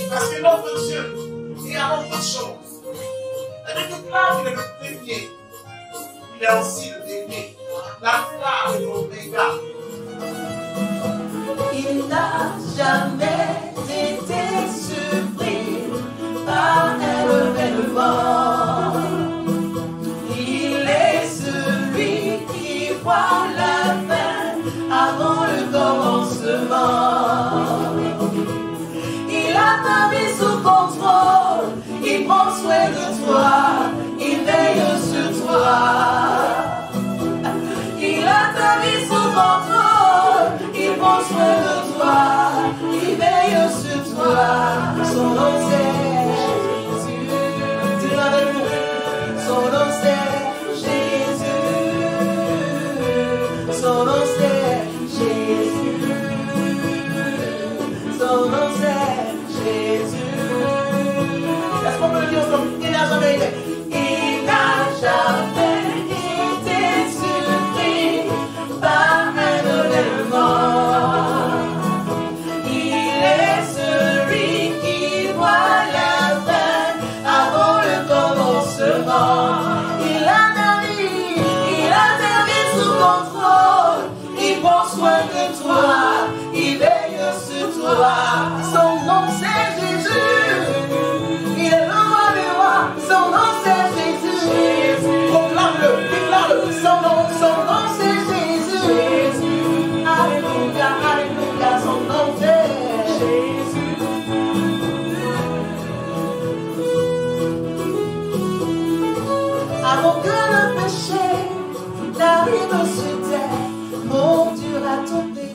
Parce que notre Dieu, il a beaucoup de choses. Elle déclare qu'il est le premier. Il est aussi le dernier. L'alpha et l'oméga. Il n'a jamais été surpris par un événement. Il est celui qui voit la fin avant le commencement. Il a ta vie sous contrôle, il prend soin de toi, il veille sur toi. Il a ta vie sous contrôle, il prend soin de toi, il veille sur toi. Son nom c'est Jésus, dis avec nous. Son nom c'est Jésus, son nom c'est Jésus, son nom c'est Jésus. Est-ce qu'on peut le dire ensemble? Il n'a jamais été. Il n'a jamais été surpris par un événement. Il est celui qui voit la fin avant le commencement. Il a ta vie sous contrôle. Il prend soin de toi, il veille sur toi. Son nom c'est Jésus. Il est le roi des rois. Son nom c'est Jésus. Proclame-le, déclare-le. Son nom c'est Jésus. Alléluia, alléluia. Son nom c'est Jésus. Avant que le péché n'arrive sur terre, mon Dieu a tout béni.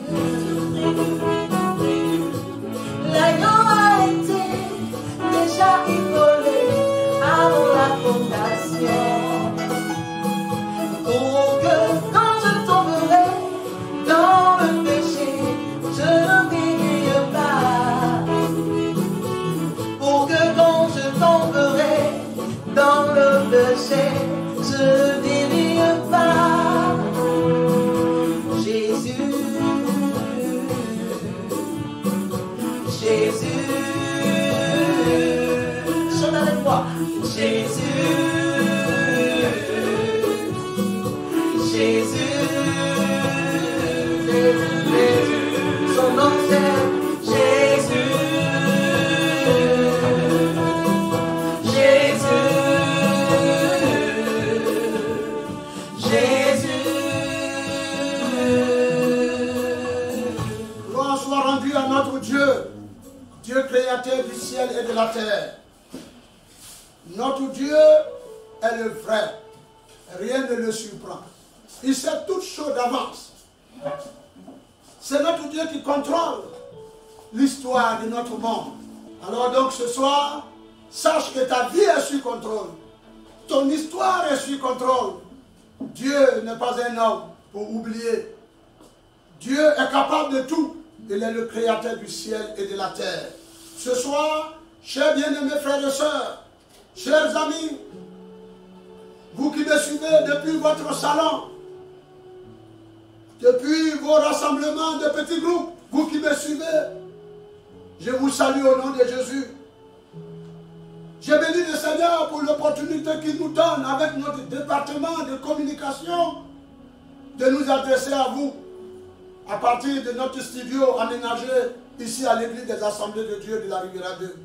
L'agneau a été déjà immolé avant la fondation. Pour que quand je tomberai dans le péché, je ne brille pas. Pour que quand je tomberai dans le péché, je ne brille pas. Jésus, Jésus, chante avec moi. Jésus, Jésus, Jésus, son nom c'est Jésus, Jésus, Jésus. Gloire soit rendue à notre Dieu, Dieu créateur du ciel et de la terre. Notre Dieu est le vrai. Rien ne le surprend. Il sait toutes choses d'avance. C'est notre Dieu qui contrôle l'histoire de notre monde. Alors donc ce soir, sache que ta vie est sous contrôle. Ton histoire est sous contrôle. Dieu n'est pas un homme pour oublier. Dieu est capable de tout. Il est le créateur du ciel et de la terre. Ce soir, chers bien-aimés frères et sœurs, chers amis, vous qui me suivez depuis votre salon, depuis vos rassemblements de petits groupes, vous qui me suivez, je vous salue au nom de Jésus. Je bénis le Seigneur pour l'opportunité qu'il nous donne avec notre département de communication de nous adresser à vous à partir de notre studio aménagé ici à l'église des Assemblées de Dieu de la Riviera 2.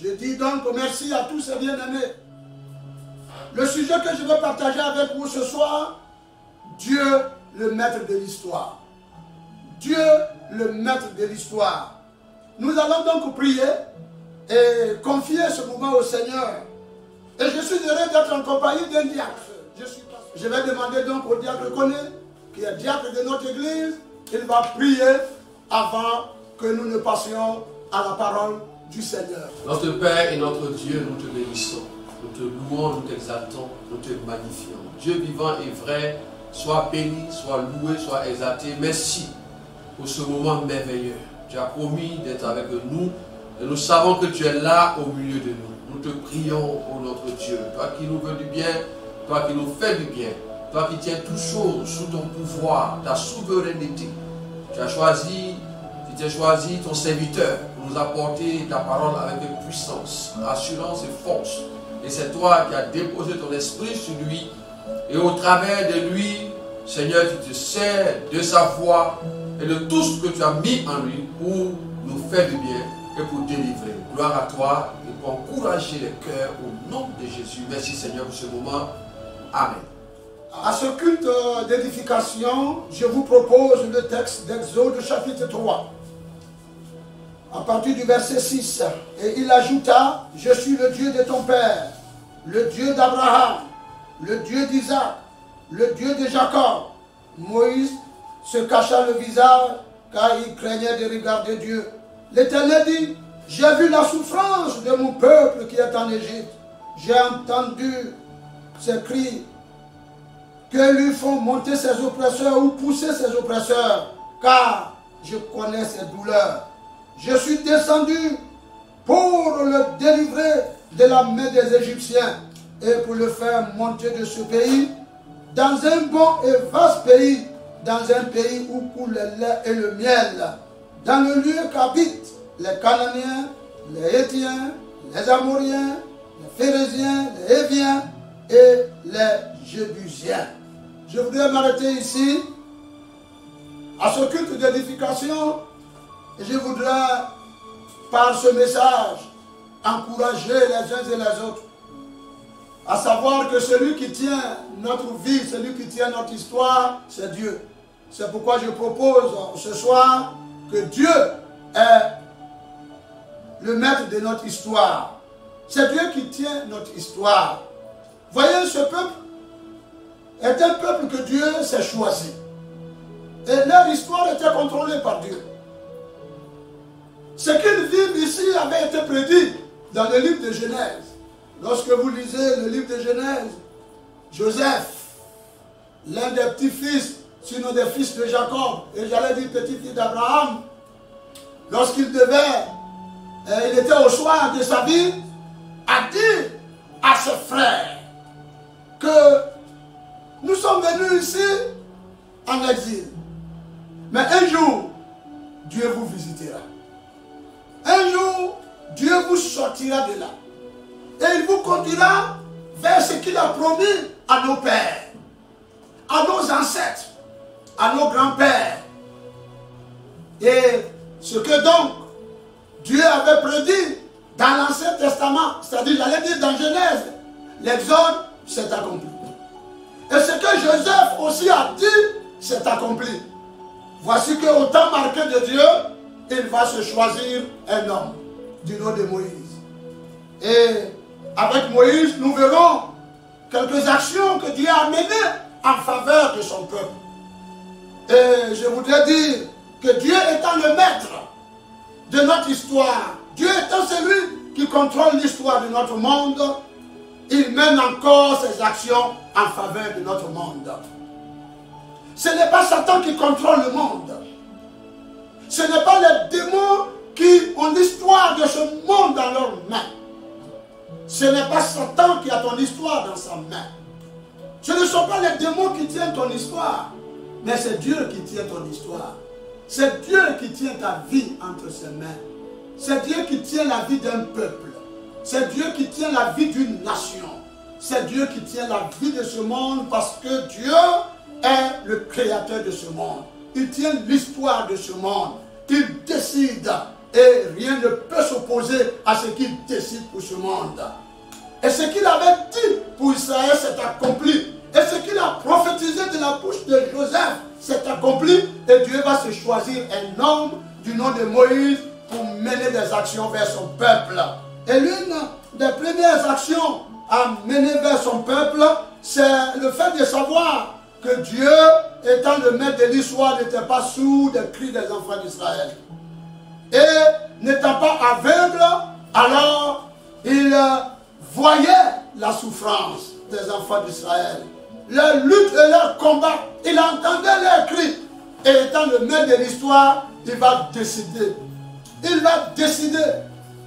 Je dis donc merci à tous ces bien-aimés. Le sujet que je veux partager avec vous ce soir, Dieu le maître de l'histoire. Dieu le maître de l'histoire. Nous allons donc prier et confier ce moment au Seigneur. Et je suis heureux d'être en compagnie d'un diacre. Je vais demander donc au diacre Koné, qui est diacre de notre église, il va prier avant que nous ne passions à la parole du Seigneur. Notre Père et notre Dieu, nous te bénissons, nous te louons, nous t'exaltons, nous te magnifions. Dieu vivant et vrai, sois béni, sois loué, sois exalté. Merci pour ce moment merveilleux. Tu as promis d'être avec nous et nous savons que tu es là au milieu de nous. Nous te prions, ô notre Dieu, toi qui nous veux du bien, toi qui nous fais du bien, toi qui tiens toutes choses sous ton pouvoir, ta souveraineté. Tu as choisi, tu tu as choisi ton serviteur pour nous apporter ta parole avec puissance, assurance et force. Et c'est toi qui as déposé ton esprit sur lui. Et au travers de lui, Seigneur, tu te sers de sa voix et de tout ce que tu as mis en lui pour nous faire du bien et pour délivrer. Gloire à toi et pour encourager les cœurs au nom de Jésus. Merci Seigneur pour ce moment. Amen. À ce culte d'édification, je vous propose le texte d'Exode chapitre 3. À partir du verset 6. Et il ajouta, je suis le Dieu de ton père, le Dieu d'Abraham, le Dieu d'Isaac, le Dieu de Jacob. Moïse se cacha le visage car il craignait de regarder Dieu. L'Éternel dit, j'ai vu la souffrance de mon peuple qui est en Égypte. J'ai entendu ses cris que lui font monter ses oppresseurs ou pousser ses oppresseurs, car je connais ses douleurs. Je suis descendu pour le délivrer de la main des Égyptiens et pour le faire monter de ce pays dans un bon et vaste pays, dans un pays où coule le lait et le miel, dans le lieu qu'habitent les Cananéens, les Hétiens, les Amoriens, les Phérésiens, les Héviens et les Jébusiens. Je voudrais m'arrêter ici à ce culte d'édification et je voudrais par ce message encourager les uns et les autres à savoir que celui qui tient notre vie, celui qui tient notre histoire, c'est Dieu. C'est pourquoi je propose ce soir que Dieu est le maître de notre histoire. C'est Dieu qui tient notre histoire. Voyez, ce peuple est un peuple que Dieu s'est choisi. Et leur histoire était contrôlée par Dieu. Ce qu'ils vivent ici avait été prédit dans le livre de Genèse. Lorsque vous lisez le livre de Genèse, Joseph, l'un des petits-fils, sinon des fils de Jacob, et j'allais dire petit-fils d'Abraham, lorsqu'il il était au soir de sa vie, a dit à ses frères que nous sommes venus ici en exil. Mais un jour, Dieu vous visitera. Un jour, Dieu vous sortira de là. Et il vous conduira vers ce qu'il a promis à nos pères, à nos ancêtres, à nos grands-pères. Et ce que donc Dieu avait prédit dans l'Ancien Testament, c'est-à-dire, j'allais dire dans Genèse, l'Exode s'est accompli. Et ce que Joseph aussi a dit, s'est accompli. Voici qu'au temps marqué de Dieu, il va se choisir un homme du nom de Moïse. Et avec Moïse, nous verrons quelques actions que Dieu a menées en faveur de son peuple. Et je voudrais dire que Dieu étant le maître de notre histoire, Dieu étant celui qui contrôle l'histoire de notre monde, il mène encore ses actions en faveur de notre monde. Ce n'est pas Satan qui contrôle le monde. Ce n'est pas les démons qui ont l'histoire de ce monde dans leurs mains. Ce n'est pas Satan qui a ton histoire dans sa main. Ce ne sont pas les démons qui tiennent ton histoire, mais c'est Dieu qui tient ton histoire. C'est Dieu qui tient ta vie entre ses mains. C'est Dieu qui tient la vie d'un peuple. C'est Dieu qui tient la vie d'une nation. C'est Dieu qui tient la vie de ce monde parce que Dieu est le créateur de ce monde. Il tient l'histoire de ce monde. Il décide et rien ne peut s'opposer à ce qu'il décide pour ce monde. Et ce qu'il avait dit pour Israël s'est accompli. Et ce qu'il a prophétisé de la bouche de Joseph s'est accompli. Et Dieu va se choisir un homme du nom de Moïse pour mener des actions vers son peuple. Et l'une des premières actions à mener vers son peuple, c'est le fait de savoir que Dieu, étant le maître de l'histoire, n'était pas sourd des cris des enfants d'Israël. Et n'étant pas aveugle, alors il voyait la souffrance des enfants d'Israël. Leur lutte et leur combat, il entendait leurs cris. Et étant le maître de l'histoire, il va décider. Il va décider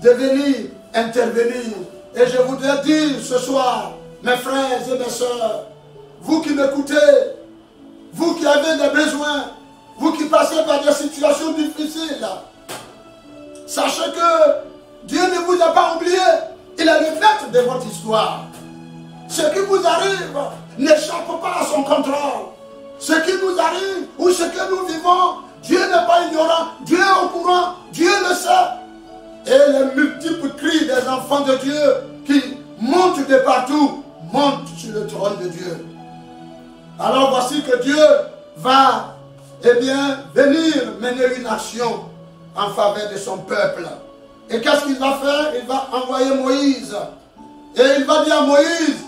de venir intervenir. Et je voudrais dire ce soir, mes frères et mes sœurs, vous qui m'écoutez, vous qui avez des besoins, vous qui passez par des situations difficiles, sachez que Dieu ne vous a pas oublié. Il est le maître de votre histoire. Ce qui vous arrive n'échappe pas à son contrôle. Ce qui nous arrive ou ce que nous vivons, Dieu n'est pas ignorant. Dieu est au courant. Dieu le sait. Et les multiples cris des enfants de Dieu qui montent de partout, montent sur le trône de Dieu. Alors voici que Dieu va, venir mener une action en faveur de son peuple. Et qu'est-ce qu'il va faire? Il va envoyer Moïse. Et il va dire à Moïse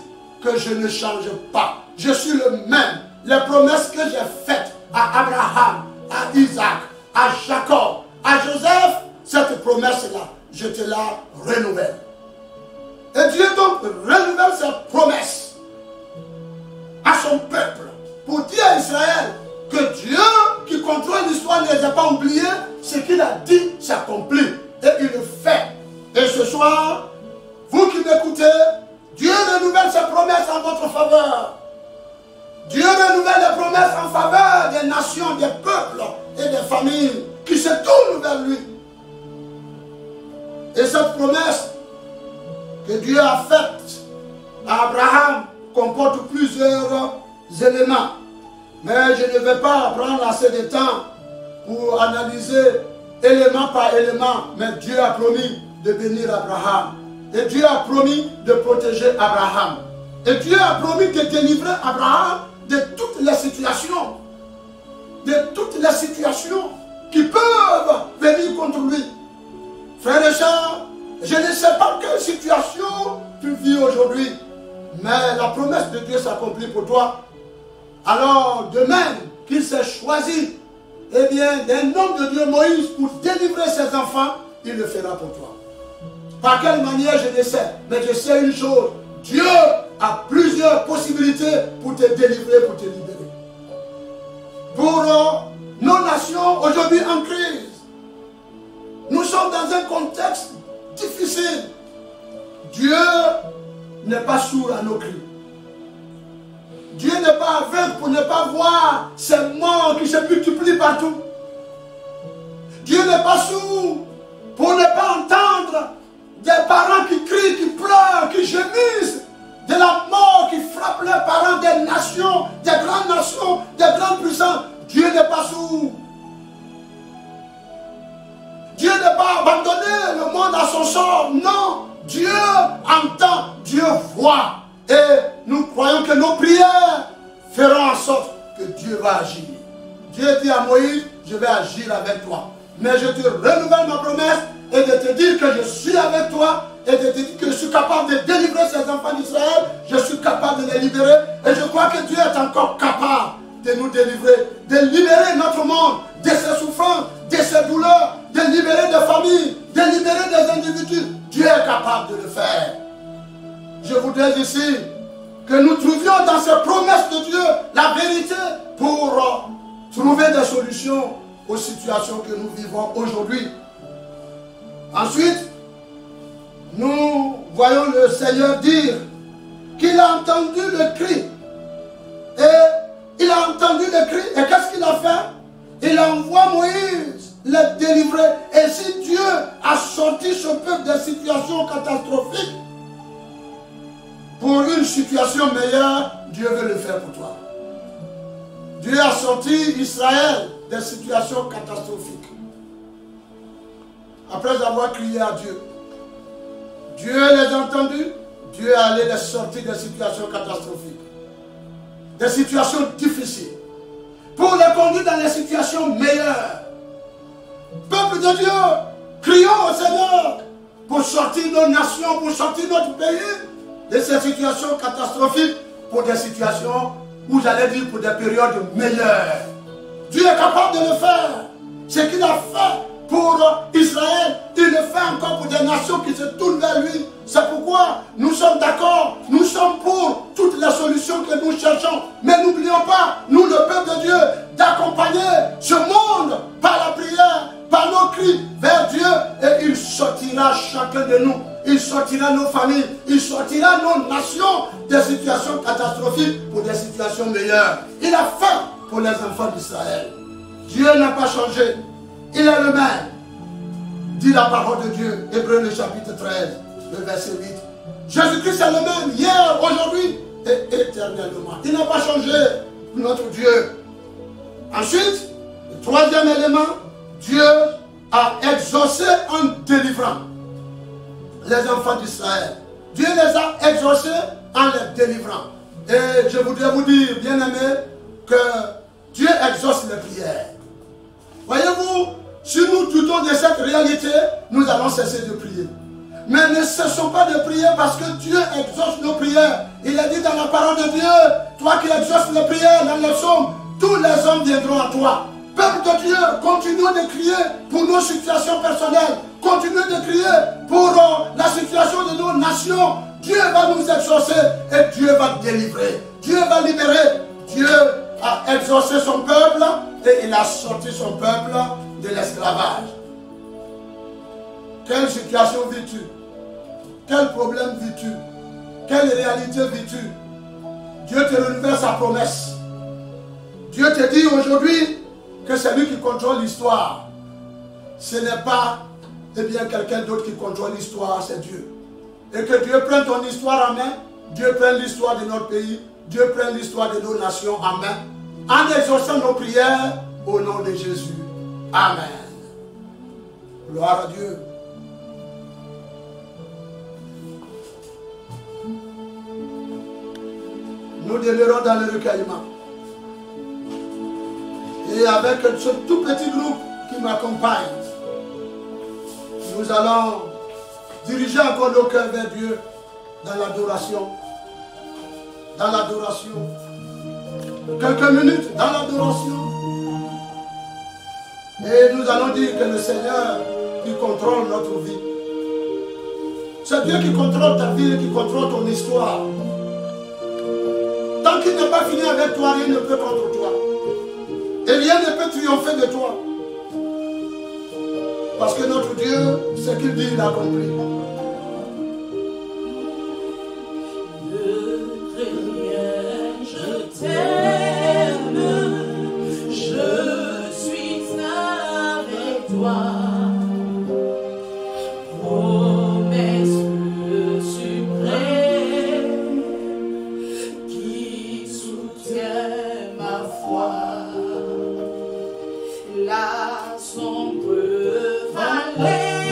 que je ne change pas. Je suis le même. Les promesses que j'ai faites à Abraham, à Isaac, à Jacob, à Joseph, cette promesse-là, je te la renouvelle. Et Dieu donc renouvelle cette promesse à son peuple pour dire à Israël que Dieu qui contrôle l'histoire ne les a pas oubliés, ce qu'il a dit s'accomplit et il le fait. Et ce soir, vous qui m'écoutez, Dieu renouvelle ses promesses en votre faveur. Dieu renouvelle les promesses en faveur des nations, des peuples et des familles qui se tournent vers lui. Et cette promesse que Dieu a faite à Abraham comporte plusieurs éléments. Mais je ne vais pas prendre assez de temps pour analyser élément par élément. Mais Dieu a promis de bénir Abraham. Et Dieu a promis de protéger Abraham. Et Dieu a promis de délivrer Abraham de toutes les situations. De toutes les situations qui peuvent venir contre lui. Frères et sœurs, je ne sais pas quelle situation tu vis aujourd'hui, mais la promesse de Dieu s'accomplit pour toi. Alors, de même qu'il s'est choisi, d'un homme de Dieu, Moïse, pour délivrer ses enfants, il le fera pour toi. Par quelle manière, je ne sais, mais je sais une chose, Dieu a plusieurs possibilités pour te délivrer, pour te libérer. Pour nos nations aujourd'hui en crise, nous sommes dans un contexte difficile. Dieu n'est pas sourd à nos cris. Dieu n'est pas aveugle pour ne pas voir ces morts qui se multiplient partout. Dieu n'est pas sourd pour ne pas entendre des parents qui crient, qui pleurent, qui gémissent de la mort qui frappe leurs parents, des nations, des grandes puissances. Dieu n'est pas sourd. Dieu n'est pas abandonné le monde à son sort. Non, Dieu entend, Dieu voit. Et nous croyons que nos prières feront en sorte que Dieu va agir. Dieu dit à Moïse, je vais agir avec toi. Mais je te renouvelle ma promesse et de te dire que je suis avec toi et de te dire que je suis capable de délivrer ces enfants d'Israël. Je suis capable de les libérer. Et je crois que Dieu est encore capable de nous délivrer, de libérer notre monde de ses souffrances, de ses douleurs, de libérer des familles, de libérer des individus. Dieu est capable de le faire. Je voudrais ici que nous trouvions dans ces promesses de Dieu la vérité pour trouver des solutions aux situations que nous vivons aujourd'hui. Ensuite, nous voyons le Seigneur dire qu'il a entendu le cri. Et il a entendu le cri. Et qu'est-ce qu'il a fait? Il envoie Moïse les délivrer. Et si Dieu a sorti ce peuple des situations catastrophiques, pour une situation meilleure, Dieu veut le faire pour toi. Dieu a sorti Israël des situations catastrophiques. Après avoir crié à Dieu, Dieu les a entendus, Dieu est allé les sortir des situations catastrophiques, des situations difficiles, pour les conduire dans les situations meilleures. Peuple de Dieu, crions au Seigneur pour sortir nos nations, pour sortir notre pays de ces situations catastrophiques pour des situations où j'allais dire pour des périodes meilleures. Dieu est capable de le faire. Ce qu'il a fait pour Israël, il le fait encore pour des nations qui se tournent vers lui. C'est pourquoi nous sommes d'accord, nous sommes pour toutes les solutions que nous cherchons. Mais n'oublions pas, nous le peuple de Dieu, d'accompagner ce monde par la prière, par nos cris vers Dieu, et il sortira chacun de nous. Il sortira nos familles, il sortira nos nations des situations catastrophiques pour des situations meilleures. Il a fait pour les enfants d'Israël. Dieu n'a pas changé. Il est le même. Dit la parole de Dieu. Hébreux le chapitre 13, le verset 8. Jésus-Christ est le même hier, aujourd'hui et éternellement. Il n'a pas changé, notre Dieu. Ensuite, le troisième élément, Dieu a exaucé en délivrant les enfants d'Israël. Dieu les a exaucés en les délivrant. Et je voudrais vous dire, bien aimés, que Dieu exauce les prières. Voyez-vous, si nous doutons de cette réalité, nous allons cesser de prier. Mais ne cessons pas de prier parce que Dieu exauce nos prières. Il est dit dans la parole de Dieu, toi qui exauces les prières dans les psaumes, tous les hommes viendront à toi. Peuple de Dieu, continuons de crier pour nos situations personnelles. Continuons de crier pour la situation de nos nations. Dieu va nous exaucer et Dieu va délivrer. Dieu va libérer. Dieu a exaucé son peuple et il a sorti son peuple de l'esclavage. Quelle situation vis-tu? Quel problème vis-tu? Quelle réalité vis-tu? Dieu te renouvelle sa promesse. Dieu te dit aujourd'hui que c'est lui qui contrôle l'histoire. Ce n'est pas quelqu'un d'autre qui contrôle l'histoire, c'est Dieu. Et que Dieu prenne ton histoire en main, Dieu prenne l'histoire de notre pays, Dieu prenne l'histoire de nos nations en main, en exaucant nos prières au nom de Jésus. Amen. Gloire à Dieu. Nous demeurons dans le recueillement. Et avec ce tout petit groupe qui m'accompagne, nous allons diriger encore nos cœurs vers Dieu dans l'adoration. Dans l'adoration. Quelques minutes dans l'adoration. Et nous allons dire que le Seigneur qui contrôle notre vie. C'est Dieu qui contrôle ta vie et qui contrôle ton histoire. Tant qu'il n'a pas fini avec toi, rien ne peut contre toi. Et rien ne peut triompher de toi. Parce que notre Dieu, ce qu'il dit, il accomplit. Je t'aime, je suis avec toi. Promesse suprême qui soutient ma foi. La sombre vallée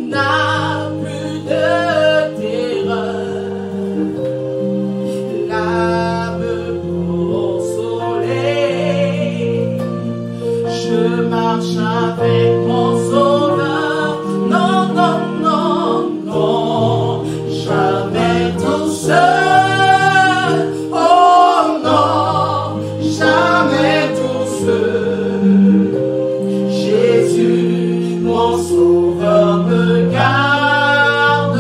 n'a plus de terreur. L'âme consolée, je marche avec mon sauveur. Non, non, non, non, jamais tout seul. Oh non, jamais tout seul. Jésus, mon sauveur, me garde.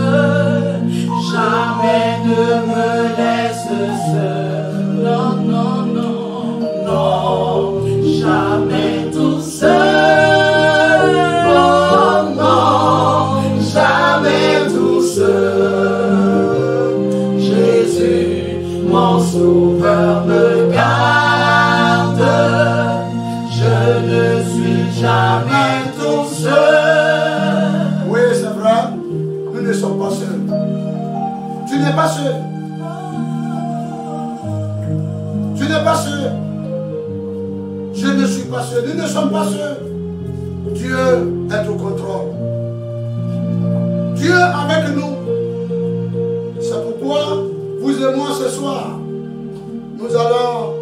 Jamais ne me laisse seul. Non, non, non, non, jamais tout seul. Oh non, jamais tout seul. Jésus, mon sauveur, me garde. Je ne suis jamais tout seul. Oui, c'est vrai. Nous ne sommes pas seuls. Tu n'es pas seul. Tu n'es pas seul. Je ne suis pas seul. Nous ne sommes pas seuls. Dieu est au contrôle. Dieu avec nous. C'est pourquoi vous et moi ce soir, nous allons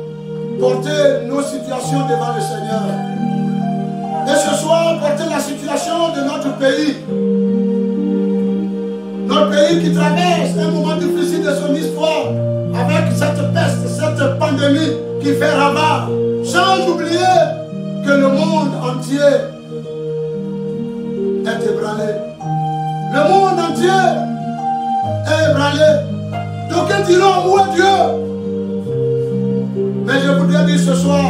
porter nos situations devant le Seigneur. Et ce soir, porter la situation de notre pays. Notre pays qui traverse un moment difficile de son histoire avec cette peste, cette pandémie qui fait ravage. Sans oublier que le monde entier est ébranlé. Le monde entier est ébranlé. Donc ils diront, où est Dieu? Mais je voudrais dire ce soir,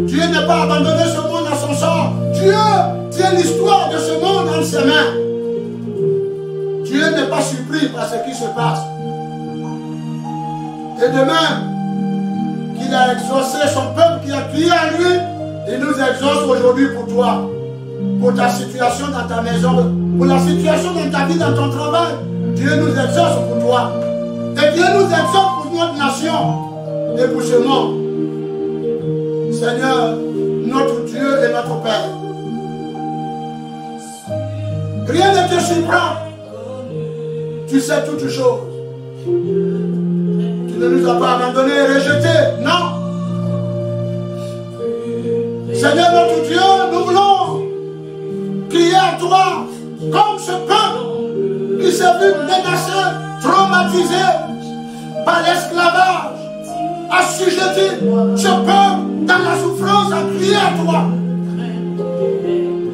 Dieu n'a pas abandonné ce monde à son sort. Dieu tient l'histoire de ce monde en ses mains. Dieu n'est pas surpris par ce qui se passe. Et de même qu'il a exaucé son peuple qui a crié à lui, il nous exauce aujourd'hui pour toi, pour ta situation dans ta maison, pour la situation dans ta vie, dans ton travail. Dieu nous exauce pour toi. Et Dieu nous exauce pour notre nation et pour ce monde. Seigneur, notre Dieu et notre Père. Rien ne te surprend. Tu sais toutes choses. Tu ne nous as pas abandonnés et rejetés. Non. Seigneur notre Dieu, nous voulons crier à toi comme ce peuple qui s'est vu menacé, traumatisé par l'esclavage, assujetti. Ce peuple dans la souffrance a crié à toi.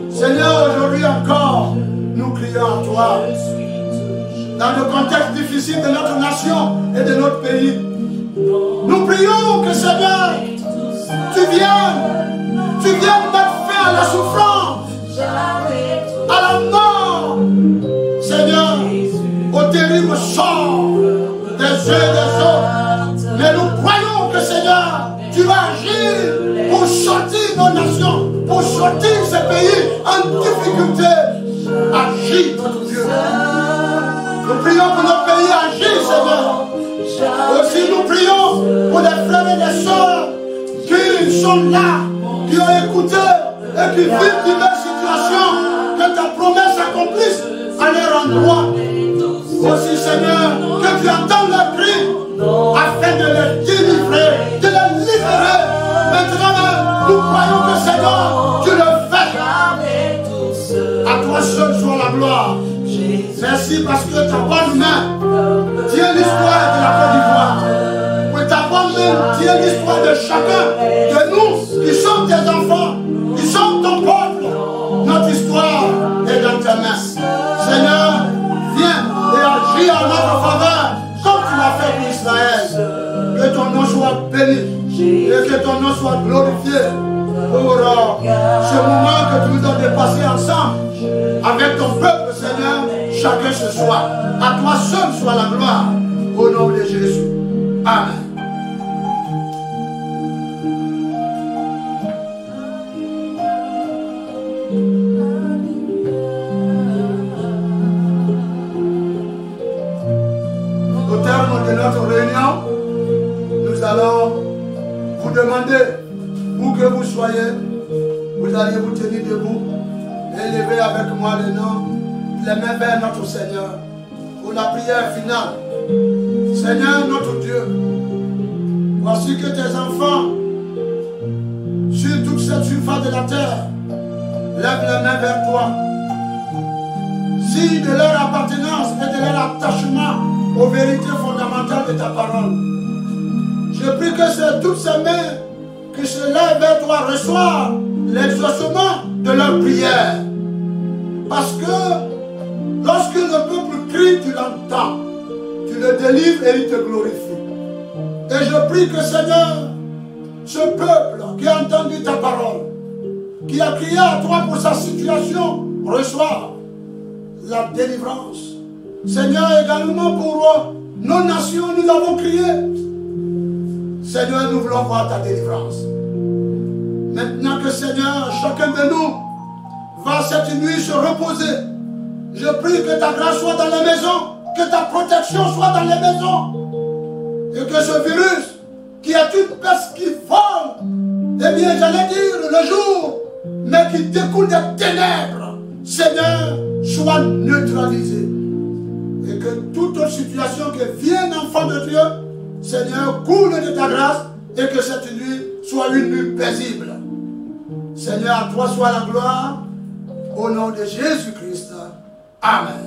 Seigneur, aujourd'hui encore, nous crions à toi. Dans le contexte difficile de notre nation et de notre pays, nous prions que Seigneur, tu viennes mettre fin à la souffrance, à la mort, Seigneur, au terrible sort des uns et des autres. Mais nous croyons que Seigneur, tu vas agir pour sortir nos nations, pour sortir ces pays en difficulté. Agis, notre Dieu. Nous prions pour notre pays, agis, Seigneur. Aussi, nous prions pour les frères et les sœurs qui sont là, qui ont écouté et qui vivent diverses situations. Que ta promesse accomplisse à leur endroit. Aussi, Seigneur, que tu entends leurs cris afin de les délivrer, de les libérer. Maintenant même, nous croyons que, Seigneur, tu le fais. À toi seul soit la gloire. Merci parce que ta bonne main tient l'histoire de la Côte d'Ivoire. Que ta bonne main tient l'histoire de chacun de nous qui sommes tes enfants, qui sommes ton peuple. Notre histoire est dans tes mains. Seigneur, viens et agis en notre faveur comme tu l'as fait pour Israël. Que ton nom soit béni et que ton nom soit glorifié pour ce moment que tu nous as dépassé ensemble avec ton peuple, Seigneur, chacun ce soir. À toi seul soit la gloire, au nom de Jésus. Amen. Au terme de notre réunion, nous allons vous demander, où que vous soyez, vous allez vous tenir debout et lever avec moi les mains vers notre Seigneur pour la prière finale. Seigneur notre Dieu, voici que tes enfants sur toute cette surface de la terre lèvent les mains vers toi. Si de leur appartenance et de leur attachement aux vérités fondamentales de ta parole, je prie que toutes ces mains qui se lèvent vers toi reçoivent l'exaucement de leur prière. Parce que lorsque le peuple crie, tu l'entends, tu le délivres et il te glorifie. Et je prie que, Seigneur, ce peuple qui a entendu ta parole, qui a crié à toi pour sa situation, reçoive la délivrance. Seigneur, également pour nos nations, nous avons crié. Seigneur, nous voulons voir ta délivrance. Maintenant que, Seigneur, chacun de nous va cette nuit se reposer, je prie que ta grâce soit dans les maisons, que ta protection soit dans les maisons, et que ce virus, qui est une peste qui vole, eh bien, j'allais dire le jour, mais qui découle des ténèbres, Seigneur, soit neutralisé. Et que toute autre situation qui vient d'enfant de Dieu, Seigneur, coule de ta grâce, et que cette nuit soit une nuit paisible. Seigneur, à toi soit la gloire, au nom de Jésus-Christ. Amen.